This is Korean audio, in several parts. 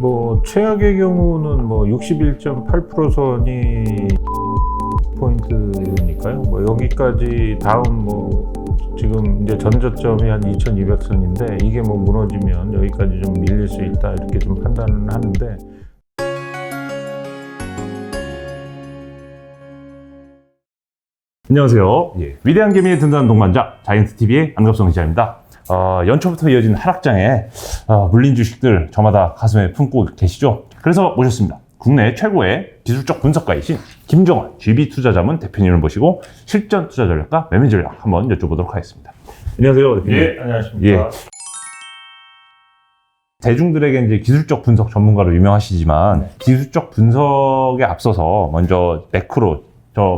뭐 최악의 경우는 뭐 61.8% 선이 포인트니까요. 뭐 여기까지 다음 뭐 지금 이제 전저점이 한 2200선인데 이게 뭐 무너지면 여기까지 좀 밀릴 수 있다 이렇게 좀 판단을 하는데, 안녕하세요. 위대한 개미의 든든한 동반자 자이언트TV의 안갑성 기자입니다. 연초부터 이어진 하락장에 물린 주식들 저마다 가슴에 품고 계시죠? 그래서 모셨습니다. 국내 최고의 기술적 분석가이신 김정환 GB투자자문 대표님을 모시고 실전 투자 전략과 매매 전략 한번 여쭤보도록 하겠습니다. 안녕하세요. 대표님. 예, 안녕하십니까. 대중들에게 이제 기술적 분석 전문가로 유명하시지만 기술적 분석에 앞서서 먼저 매크로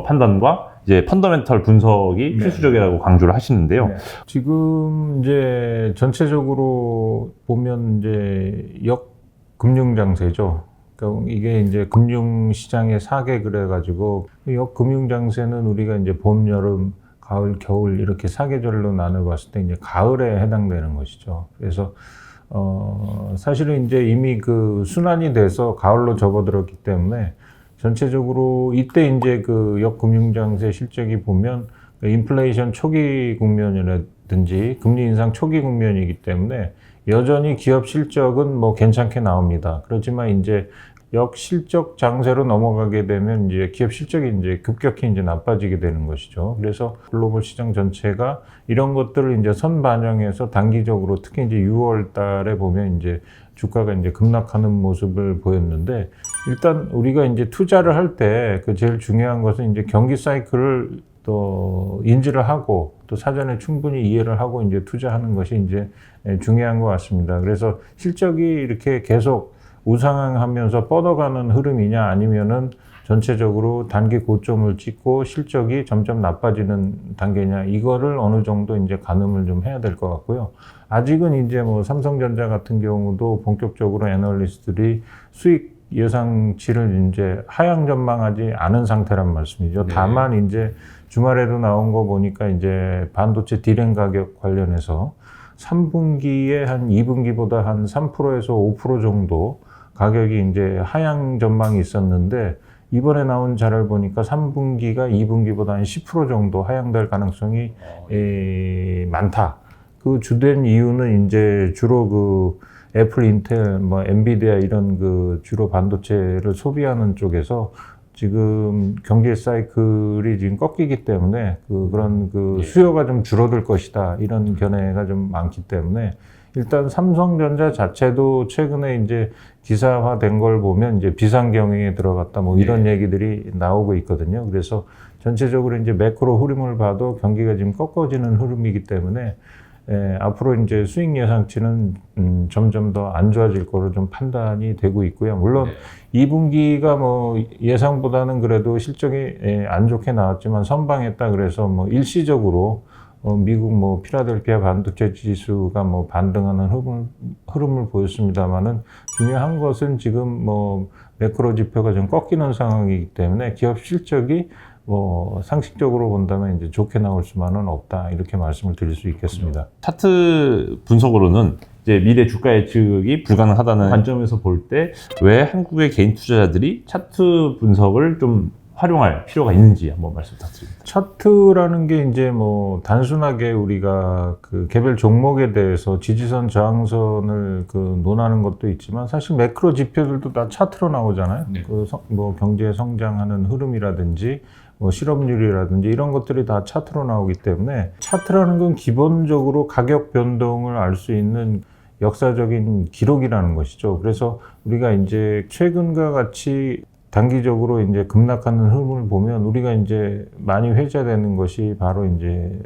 판단과 이제 펀더멘털 분석이 필수적이라고 강조를 하시는데요. 지금 이제 전체적으로 보면 이제 역금융 장세죠. 그러니까 이게 이제 금융시장의 사계를 해가지고 역금융 장세는 우리가 이제 봄, 여름, 가을, 겨울 이렇게 사계절로 나눠봤을 때 이제 가을에 해당되는 것이죠. 그래서 사실은 이제 이미 그 순환이 돼서 가을로 접어들었기 때문에 전체적으로 이때 이제 그 역금융장세 실적이 보면 인플레이션 초기 국면이라든지 금리 인상 초기 국면이기 때문에 여전히 기업 실적은 뭐 괜찮게 나옵니다. 그렇지만 이제 역실적 장세로 넘어가게 되면 이제 기업 실적이 이제 급격히 이제 나빠지게 되는 것이죠. 그래서 글로벌 시장 전체가 이런 것들을 이제 선반영해서 단기적으로 특히 이제 6월 달에 보면 이제 주가가 이제 급락하는 모습을 보였는데, 일단 우리가 이제 투자를 할 때 그 제일 중요한 것은 이제 경기 사이클을 또 인지를 하고 또 사전에 충분히 이해를 하고 이제 투자하는 것이 이제 중요한 것 같습니다. 그래서 실적이 이렇게 계속 우상향하면서 뻗어가는 흐름이냐, 아니면은 전체적으로 단기 고점을 찍고 실적이 점점 나빠지는 단계냐, 이거를 어느 정도 이제 가늠을 좀 해야 될 것 같고요. 아직은 이제 뭐 삼성전자 같은 경우도 본격적으로 애널리스트들이 수익 예상치를 이제 하향 전망하지 않은 상태란 말씀이죠. 다만 이제 주말에도 나온 거 보니까 이제 반도체 디램 가격 관련해서 3분기에 한 2분기보다 한 3%에서 5% 정도 가격이 이제 하향 전망이 있었는데, 이번에 나온 자료를 보니까 3분기가 2분기보다 한 10% 정도 하향될 가능성이 많다. 그 주된 이유는 이제 주로 그 애플, 인텔, 뭐 엔비디아 이런 그 주로 반도체를 소비하는 쪽에서 지금 경제 사이클이 지금 꺾이기 때문에 그런 수요가 좀 줄어들 것이다, 이런 견해가 좀 많기 때문에 일단 삼성전자 자체도 최근에 이제 기사화된 걸 보면 이제 비상경영에 들어갔다 뭐 이런 얘기들이 나오고 있거든요. 그래서 전체적으로 이제 매크로 흐름을 봐도 경기가 지금 꺾어지는 흐름이기 때문에 앞으로 이제 수익 예상치는 점점 더 안 좋아질 거로 좀 판단이 되고 있고요. 물론 2분기가 뭐 예상보다는 그래도 실적이 안 좋게 나왔지만 선방했다 그래서 뭐 일시적으로 미국 뭐 필라델피아 반도체 지수가 뭐 반등하는 흐름을 보였습니다만은, 중요한 것은 지금 뭐 매크로 지표가 좀 꺾이는 상황이기 때문에 기업 실적이 뭐 상식적으로 본다면 이제 좋게 나올 수만은 없다, 이렇게 말씀을 드릴 수 있겠습니다. 차트 분석으로는 이제 미래 주가 예측이 불가능하다는 관점에서 볼 때 왜 한국의 개인 투자자들이 차트 분석을 좀 활용할 필요가 있는지 한번 말씀 부탁드립니다. 차트라는 게 이제 뭐 단순하게 우리가 그 개별 종목에 대해서 지지선, 저항선을 논하는 것도 있지만, 사실 매크로 지표들도 다 차트로 나오잖아요. 뭐 경제 성장하는 흐름이라든지 뭐 실업률이라든지 이런 것들이 다 차트로 나오기 때문에, 차트라는 건 기본적으로 가격 변동을 알 수 있는 역사적인 기록이라는 것이죠. 그래서 우리가 이제 최근과 같이 단기적으로 이제 급락하는 흐름을 보면 우리가 이제 많이 회자되는 것이 바로 이제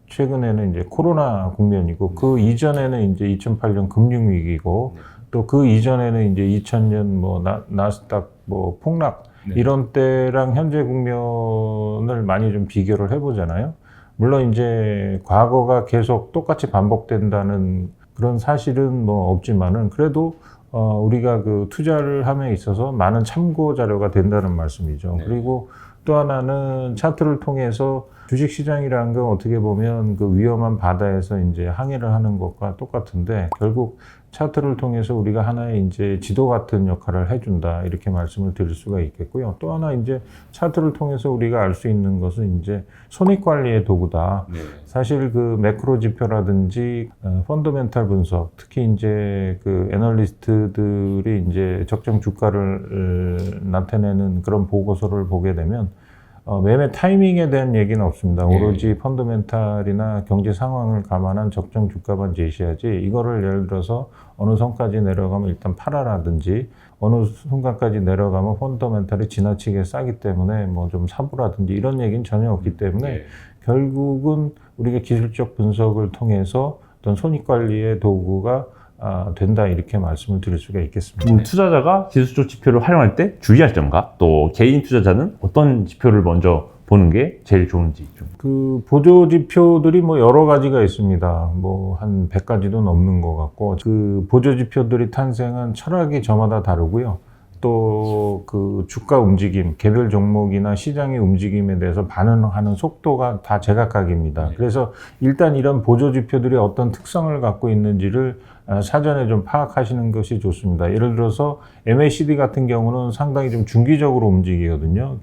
최근에는 이제 코로나 국면이고, 그 이전에는 이제 2008년 금융위기고, 또 그 이전에는 이제 2000년 뭐 나스닥 뭐 폭락 이런 때랑 현재 국면을 많이 좀 비교를 해보잖아요. 물론 이제 과거가 계속 똑같이 반복된다는 그런 사실은 뭐 없지만은, 그래도 우리가 그 투자를 함에 있어서 많은 참고 자료가 된다는 말씀이죠. 그리고 또 하나는 차트를 통해서 주식 시장이라는 건 어떻게 보면 그 위험한 바다에서 이제 항해를 하는 것과 똑같은데 결국 차트를 통해서 우리가 하나의 이제 지도 같은 역할을 해준다 이렇게 말씀을 드릴 수가 있겠고요. 또 하나 이제 차트를 통해서 우리가 알 수 있는 것은 이제 손익 관리의 도구다. 네. 사실 그 매크로 지표라든지 펀더멘탈 분석, 특히 이제 그 애널리스트들이 이제 적정 주가를 나타내는 그런 보고서를 보게 되면 매매 타이밍에 대한 얘기는 없습니다. 오로지 펀더멘탈이나 경제 상황을 감안한 적정 주가만 제시하지 이거를 예를 들어서 어느 선까지 내려가면 일단 팔아라든지 어느 순간까지 내려가면 펀더멘탈이 지나치게 싸기 때문에 뭐 좀 사보라든지 이런 얘기는 전혀 없기 때문에 결국은 우리가 기술적 분석을 통해서 어떤 손익관리의 도구가 된다 이렇게 말씀을 드릴 수가 있겠습니다. 투자자가 기술적 지표를 활용할 때 주의할 점과 또 개인 투자자는 어떤 지표를 먼저 보는 게 제일 좋은지 좀. 그 보조 지표들이 뭐 여러 가지가 있습니다. 뭐 한 100가지도 넘는 것 같고 그 보조 지표들이 탄생한 철학이 저마다 다르고요. 또 그 주가 움직임, 개별 종목이나 시장의 움직임에 대해서 반응하는 속도가 다 제각각입니다. 그래서 일단 이런 보조 지표들이 어떤 특성을 갖고 있는지를 사전에 좀 파악하시는 것이 좋습니다. 예를 들어서 MACD 같은 경우는 상당히 좀 중기적으로 움직이거든요.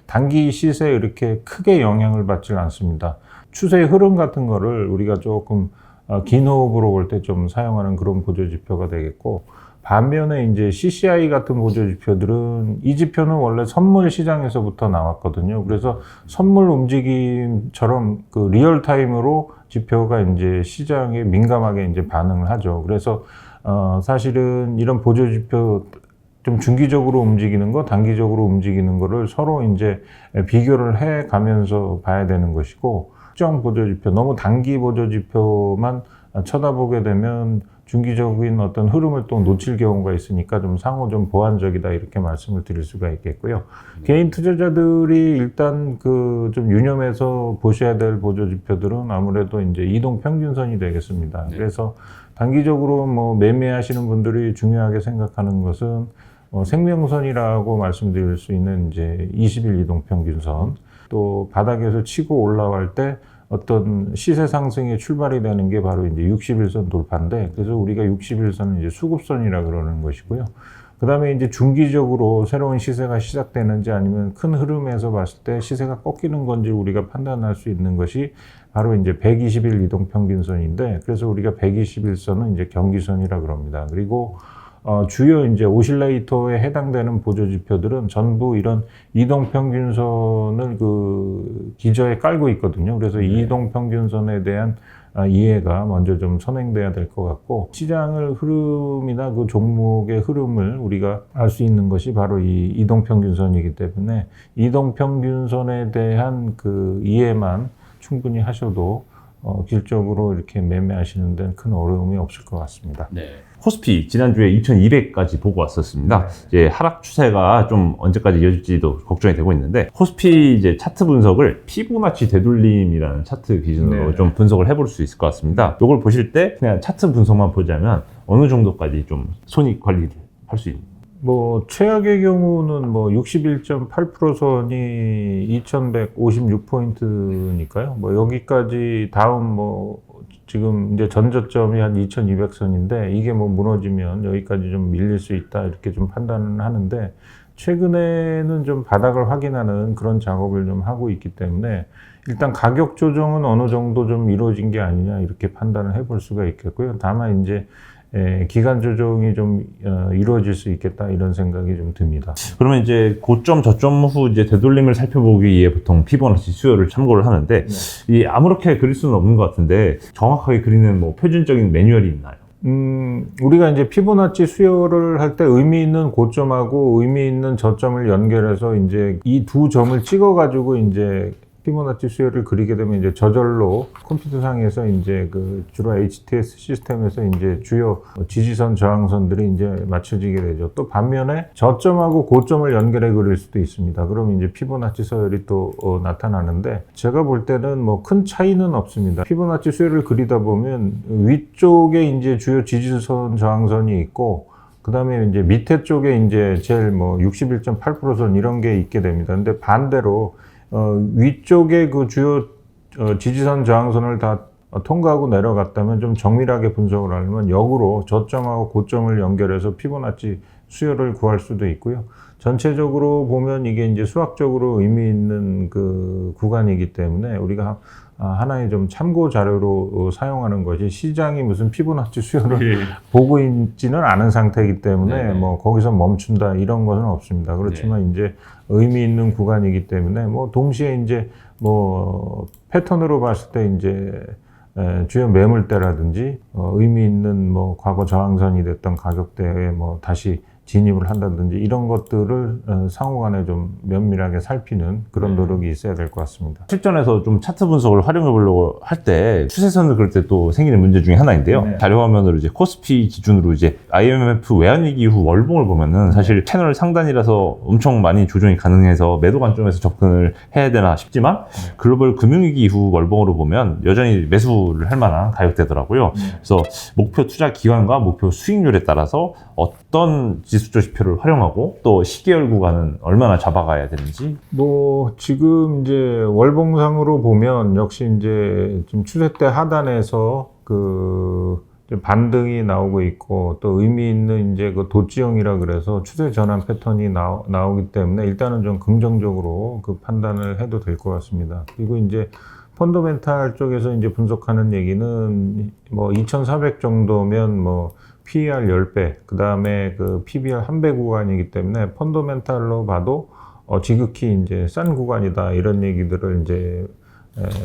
단기 시세에 이렇게 크게 영향을 받지 않습니다. 추세의 흐름 같은 거를 우리가 조금 긴 호흡으로 볼 때 좀 사용하는 그런 보조 지표가 되겠고, 반면에 이제 CCI 같은 보조 지표들은 이 지표는 원래 선물 시장에서부터 나왔거든요. 그래서 선물 움직임처럼 그 리얼타임으로 지표가 이제 시장에 민감하게 이제 반응을 하죠. 그래서 사실은 이런 보조 지표 좀 중기적으로 움직이는 거, 단기적으로 움직이는 거를 서로 이제 비교를 해 가면서 봐야 되는 것이고, 특정 보조 지표, 너무 단기 보조 지표만 쳐다보게 되면 중기적인 어떤 흐름을 또 놓칠 경우가 있으니까 좀 상호 좀 보완적이다 이렇게 말씀을 드릴 수가 있겠고요. 개인 투자자들이 일단 그 좀 유념해서 보셔야 될 보조 지표들은 아무래도 이제 이동 평균선이 되겠습니다. 그래서 단기적으로 뭐 매매하시는 분들이 중요하게 생각하는 것은 생명선이라고 말씀드릴 수 있는 이제 20일 이동 평균선, 또 바닥에서 치고 올라갈 때 어떤 시세 상승의 출발이 되는 게 바로 이제 60일선 돌파인데, 그래서 우리가 60일선은 이제 수급선이라 그러는 것이고요. 그 다음에 이제 중기적으로 새로운 시세가 시작되는지 아니면 큰 흐름에서 봤을 때 시세가 꺾이는 건지 우리가 판단할 수 있는 것이 바로 이제 120일 이동 평균선인데, 그래서 우리가 121선은 이제 경기선이라 그럽니다. 그리고 주요 이제 오실레이터에 해당되는 보조 지표들은 전부 이런 이동 평균선을 그 기저에 깔고 있거든요. 그래서 이 이동 평균선에 대한 이해가 먼저 좀 선행돼야 될 것 같고, 시장을 흐름이나 그 종목의 흐름을 우리가 알 수 있는 것이 바로 이 이동 평균선이기 때문에 이동 평균선에 대한 그 이해만 충분히 하셔도 길적으로 이렇게 매매하시는 데는 큰 어려움이 없을 것 같습니다. 코스피 지난주에 2200까지 보고 왔었습니다. 이제 하락 추세가 좀 언제까지 이어질지도 걱정이 되고 있는데, 코스피 이제 차트 분석을 피보나치 되돌림이라는 차트 기준으로 좀 분석을 해볼 수 있을 것 같습니다. 이걸 보실 때 그냥 차트 분석만 보자면 어느 정도까지 좀 손익 관리를 할 수 있는? 뭐 최악의 경우는 뭐 61.8%선이 2156포인트니까요. 뭐 여기까지 다음 뭐 지금 이제 전저점이 한 2200선인데 이게 뭐 무너지면 여기까지 좀 밀릴 수 있다 이렇게 좀 판단을 하는데, 최근에는 좀 바닥을 확인하는 그런 작업을 좀 하고 있기 때문에 일단 가격 조정은 어느 정도 좀 이루어진 게 아니냐 이렇게 판단을 해볼 수가 있겠고요. 다만 이제 기간 조정이 좀 이루어질 수 있겠다 이런 생각이 좀 듭니다. 그러면 이제 고점 저점 후 이제 되돌림을 살펴보기 위해 보통 피보나치 수요를 참고를 하는데, 이 아무렇게 그릴 수는 없는 것 같은데 정확하게 그리는 뭐 표준적인 매뉴얼이 있나요? 우리가 이제 피보나치 수요를 할 때 의미 있는 고점하고 의미 있는 저점을 연결해서 이제 이 두 점을 찍어가지고 이제 피보나치 수요를 그리게 되면 이제 저절로 컴퓨터상에서 이제 그 주로 HTS 시스템에서 이제 주요 지지선 저항선들이 이제 맞춰지게 되죠. 또 반면에 저점하고 고점을 연결해 그릴 수도 있습니다. 그러면 이제 피보나치 서열이 또 나타나는데, 제가 볼 때는 뭐 큰 차이는 없습니다. 피보나치 수요를 그리다 보면 위쪽에 이제 주요 지지선 저항선이 있고, 그 다음에 이제 밑에 쪽에 이제 제일 뭐 61.8%선 이런 게 있게 됩니다. 근데 반대로 위쪽에 그 주요 지지선 저항선을 다 통과하고 내려갔다면 좀 정밀하게 분석을 하려면 역으로 저점하고 고점을 연결해서 피보나치 수요를 구할 수도 있고요. 전체적으로 보면 이게 이제 수학적으로 의미 있는 그 구간이기 때문에 우리가 하나의 좀 참고 자료로 사용하는 것이 시장이 무슨 피보나치 수요를 보고 있지는 않은 상태이기 때문에 뭐 거기서 멈춘다 이런 것은 없습니다. 그렇지만 이제 의미 있는 구간이기 때문에 뭐 동시에 이제 뭐 패턴으로 봤을 때 이제 주요 매물대라든지 의미 있는 뭐 과거 저항선이 됐던 가격대에 뭐 다시 진입을 한다든지 이런 것들을 상호간에 좀 면밀하게 살피는 그런 노력이 있어야 될 것 같습니다. 실전에서 좀 차트 분석을 활용해 보려고 할 때 추세선을 그릴 때 또 생기는 문제 중에 하나인데요. 자료 화면으로 이제 코스피 기준으로 이제 IMF 외환위기 이후 월봉을 보면은 사실 채널 상단이라서 엄청 많이 조정이 가능해서 매도 관점에서 접근을 해야 되나 싶지만 글로벌 금융위기 이후 월봉으로 보면 여전히 매수를 할 만한 가격대더라고요. 그래서 목표 투자 기간과 목표 수익률에 따라서 어떤 지수조 지표를 활용하고 또 시계열 구간은 얼마나 잡아가야 되는지. 뭐 지금 이제 월봉상으로 보면 역시 이제 지금 추세대 하단에서 그 반등이 나오고 있고 또 의미 있는 이제 그 도지형이라 그래서 추세 전환 패턴이 나오기 때문에 일단은 좀 긍정적으로 그 판단을 해도 될 것 같습니다. 그리고 이제 펀더멘탈 쪽에서 이제 분석하는 얘기는 뭐 2,400 정도면 뭐 PER 10배, 그 다음에 그 PBR 1배 구간이기 때문에 펀더멘탈로 봐도 지극히 이제 싼 구간이다 이런 얘기들을 이제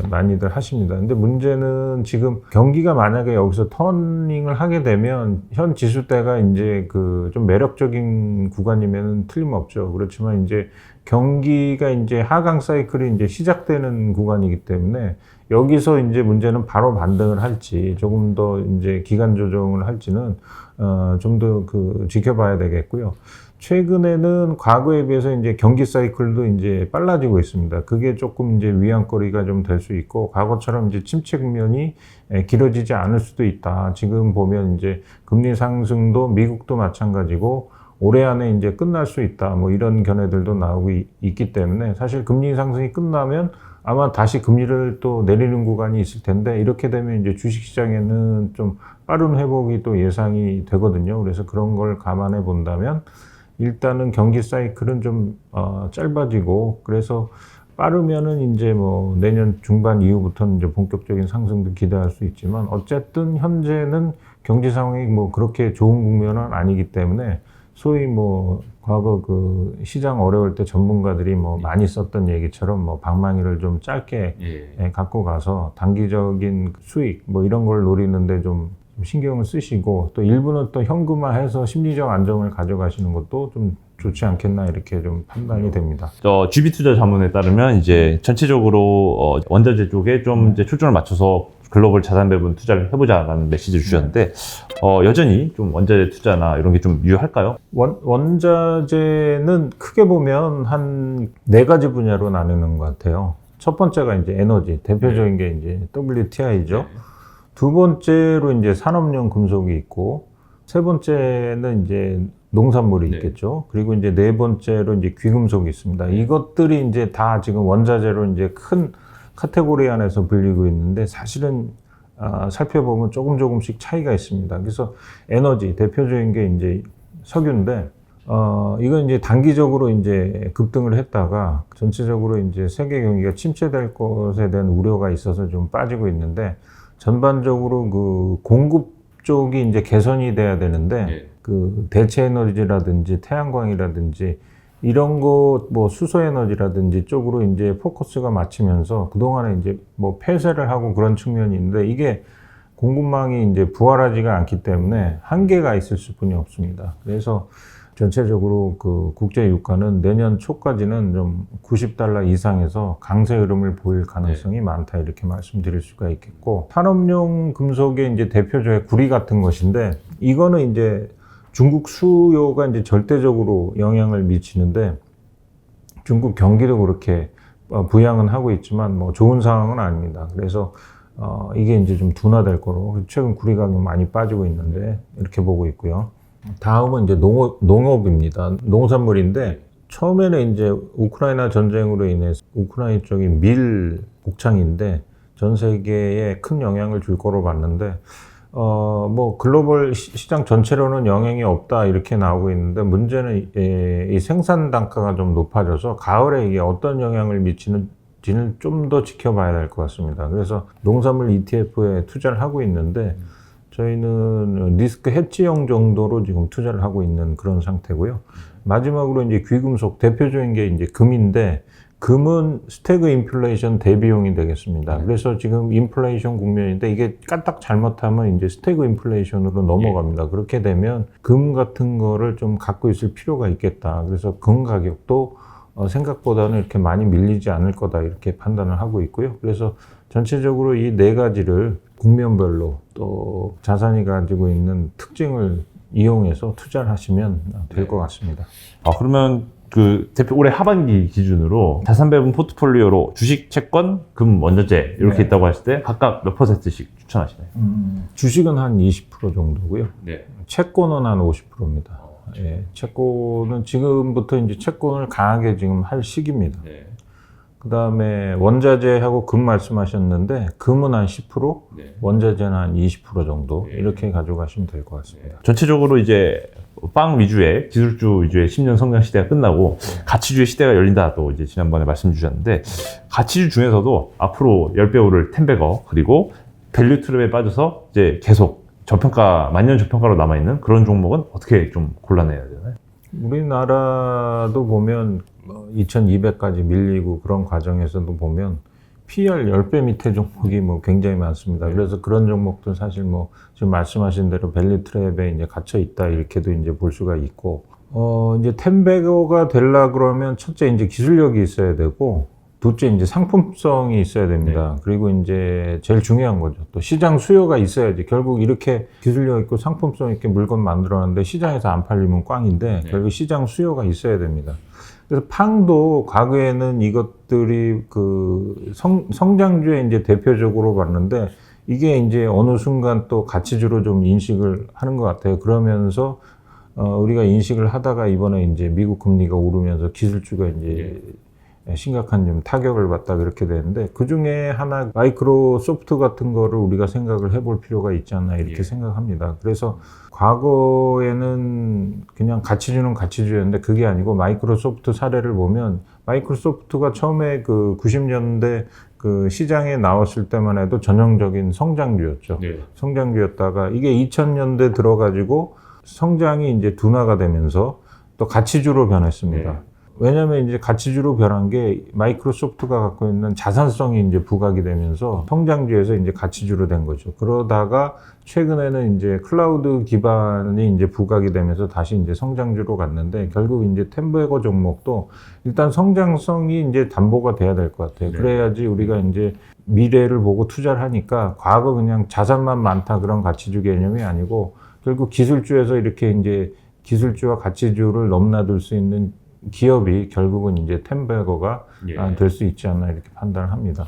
많이들 하십니다. 근데 문제는 지금 경기가 만약에 여기서 터닝을 하게 되면 현 지수대가 이제 그 좀 매력적인 구간이면 틀림없죠. 그렇지만 이제 경기가 이제 하강 사이클이 이제 시작되는 구간이기 때문에 여기서 이제 문제는 바로 반등을 할지 조금 더 이제 기간 조정을 할지는 좀 더 그 지켜봐야 되겠고요. 최근에는 과거에 비해서 이제 경기 사이클도 이제 빨라지고 있습니다. 그게 조금 이제 위안거리가 좀 될 수 있고, 과거처럼 이제 침체 국면이 길어지지 않을 수도 있다. 지금 보면 이제 금리 상승도 미국도 마찬가지고 올해 안에 이제 끝날 수 있다. 뭐 이런 견해들도 나오고 있기 때문에 사실 금리 상승이 끝나면 아마 다시 금리를 또 내리는 구간이 있을 텐데, 이렇게 되면 이제 주식시장에는 좀 빠른 회복이 또 예상이 되거든요. 그래서 그런 걸 감안해 본다면 일단은 경기 사이클은 좀 짧아지고, 그래서 빠르면은 이제 뭐 내년 중반 이후부터는 이제 본격적인 상승도 기대할 수 있지만, 어쨌든 현재는 경제 상황이 뭐 그렇게 좋은 국면은 아니기 때문에 소위 뭐 과거 그 시장 어려울 때 전문가들이 뭐 많이 썼던 얘기처럼 뭐 방망이를 좀 짧게 갖고 가서 단기적인 수익 뭐 이런 걸 노리는데 좀 신경을 쓰시고, 또 일부는 또 현금화해서 심리적 안정을 가져가시는 것도 좀 좋지 않겠나 이렇게 좀 판단이 됩니다. GB투자 자문에 따르면 이제 전체적으로 원자재 쪽에 좀 이제 초점을 맞춰서 글로벌 자산 배분 투자를 해보자라는 메시지를 주셨는데, 여전히 좀 원자재 투자나 이런 게 좀 유효할까요? 원자재는 크게 보면 한 4가지 분야로 나누는 것 같아요. 첫 번째가 이제 에너지, 대표적인 게 이제 WTI죠. 두 번째로 이제 산업용 금속이 있고, 세 번째는 이제 농산물이 있겠죠. 그리고 이제 네 번째로 이제 귀금속이 있습니다. 이것들이 이제 다 지금 원자재로 이제 큰 카테고리 안에서 불리고 있는데, 사실은 살펴보면 조금씩 차이가 있습니다. 그래서 에너지 대표적인 게 이제 석유인데, 이건 이제 단기적으로 이제 급등을 했다가 전체적으로 이제 세계 경기가 침체될 것에 대한 우려가 있어서 좀 빠지고 있는데, 전반적으로 그 공급 쪽이 이제 개선이 돼야 되는데, 그 대체 에너지라든지 태양광이라든지 이런 거 뭐 수소 에너지라든지 쪽으로 이제 포커스가 맞추면서 그동안에 이제 뭐 폐쇄를 하고 그런 측면이 있는데, 이게 공급망이 이제 부활하지가 않기 때문에 한계가 있을 수뿐이 없습니다. 그래서 전체적으로 그 국제 유가는 내년 초까지는 좀 $90 이상에서 강세 흐름을 보일 가능성이 많다 이렇게 말씀드릴 수가 있겠고, 산업용 금속의 이제 대표적인 구리 같은 것인데, 이거는 이제 중국 수요가 이제 절대적으로 영향을 미치는데, 중국 경기도 그렇게 부양은 하고 있지만 뭐 좋은 상황은 아닙니다. 그래서 이게 이제 좀 둔화될 거로, 최근 구리 가격이 많이 빠지고 있는데 이렇게 보고 있고요. 다음은 이제 농업입니다. 농산물인데 처음에는 이제 우크라이나 전쟁으로 인해서 우크라이나 쪽이 밀 곡창인데 전 세계에 큰 영향을 줄 거로 봤는데 뭐 글로벌 시장 전체로는 영향이 없다 이렇게 나오고 있는데 문제는 이 생산 단가가 좀 높아져서 가을에 이게 어떤 영향을 미치는지는 좀 더 지켜봐야 될 것 같습니다. 그래서 농산물 ETF에 투자를 하고 있는데 저희는 리스크 해지형 정도로 지금 투자를 하고 있는 그런 상태고요. 마지막으로 이제 귀금속 대표적인 게 이제 금인데 금은 스태그 인플레이션 대비용이 되겠습니다. 그래서 지금 인플레이션 국면인데 이게 까딱 잘못하면 이제 스태그 인플레이션으로 넘어갑니다. 그렇게 되면 금 같은 거를 좀 갖고 있을 필요가 있겠다. 그래서 금 가격도 생각보다는 이렇게 많이 밀리지 않을 거다 이렇게 판단을 하고 있고요. 그래서 전체적으로 이 네 가지를 국면별로 또 자산이 가지고 있는 특징을 이용해서 투자를 하시면 될 것 같습니다. 그러면 그 대표 올해 하반기 기준으로 자산 배분 포트폴리오로 주식, 채권, 금, 원자재 이렇게 네. 있다고 하실 때 각각 몇 %씩 추천하시나요? 주식은 한 20% 정도고요. 네. 채권은 한 50%입니다. 예, 채권은 지금부터 이제 채권을 강하게 지금 할 시기입니다. 네. 그 다음에 원자재하고 금 말씀하셨는데 금은 한 10%, 네. 원자재는 한 20% 정도 네. 이렇게 가져가시면 될 것 같습니다. 전체적으로 이제 빵 위주의 기술주 위주의 10년 성장 시대가 끝나고 가치주의 시대가 열린다 또 이제 지난번에 말씀 주셨는데 가치주 중에서도 앞으로 10배 오를 텐베거 그리고 밸류 트랩에 빠져서 이제 계속 저평가 만년 저평가로 남아 있는 그런 종목은 어떻게 좀 골라내야 되나요? 우리나라도 보면 2200까지 밀리고 그런 과정에서도 보면 PR 10배 밑에 종목이 뭐 굉장히 많습니다. 그래서 그런 종목들 사실 뭐 지금 말씀하신 대로 밸류 트랩에 이제 갇혀 있다 이렇게도 이제 볼 수가 있고 이제 텐베거가 되려 그러면 첫째 이제 기술력이 있어야 되고 둘째 이제 상품성이 있어야 됩니다. 그리고 이제 제일 중요한 거죠. 또 시장 수요가 있어야지. 결국 이렇게 기술력 있고 상품성 있게 물건 만들어놨는데 시장에서 안 팔리면 꽝인데 결국 시장 수요가 있어야 됩니다. 그래서 팡도 과거에는 이것들이 그 성장주의 이제 대표적으로 봤는데 이게 이제 어느 순간 또 가치주로 좀 인식을 하는 것 같아요. 그러면서 우리가 인식을 하다가 이번에 이제 미국 금리가 오르면서 기술주가 이제 심각한 좀 타격을 받다 그렇게 되는데 그 중에 하나 마이크로소프트 같은 거를 우리가 생각을 해볼 필요가 있지 않나 이렇게 생각합니다. 그래서 과거에는 그냥 가치주는 가치주였는데 그게 아니고 마이크로소프트 사례를 보면 마이크로소프트가 처음에 그 90년대 그 시장에 나왔을 때만 해도 전형적인 성장주였죠. 성장주였다가 이게 2000년대 들어가지고 성장이 이제 둔화가 되면서 또 가치주로 변했습니다. 왜냐하면 이제 가치주로 변한 게 마이크로소프트가 갖고 있는 자산성이 이제 부각이 되면서 성장주에서 이제 가치주로 된 거죠. 그러다가 최근에는 이제 클라우드 기반이 이제 부각이 되면서 다시 이제 성장주로 갔는데 결국 이제 텐베거 종목도 일단 성장성이 이제 담보가 돼야 될 것 같아요. 그래야지 우리가 이제 미래를 보고 투자를 하니까 과거 그냥 자산만 많다 그런 가치주 개념이 아니고 결국 기술주에서 이렇게 이제 기술주와 가치주를 넘나들 수 있는 기업이 결국은 이제 텐베거가 될 수 있지 않나 이렇게 판단을 합니다.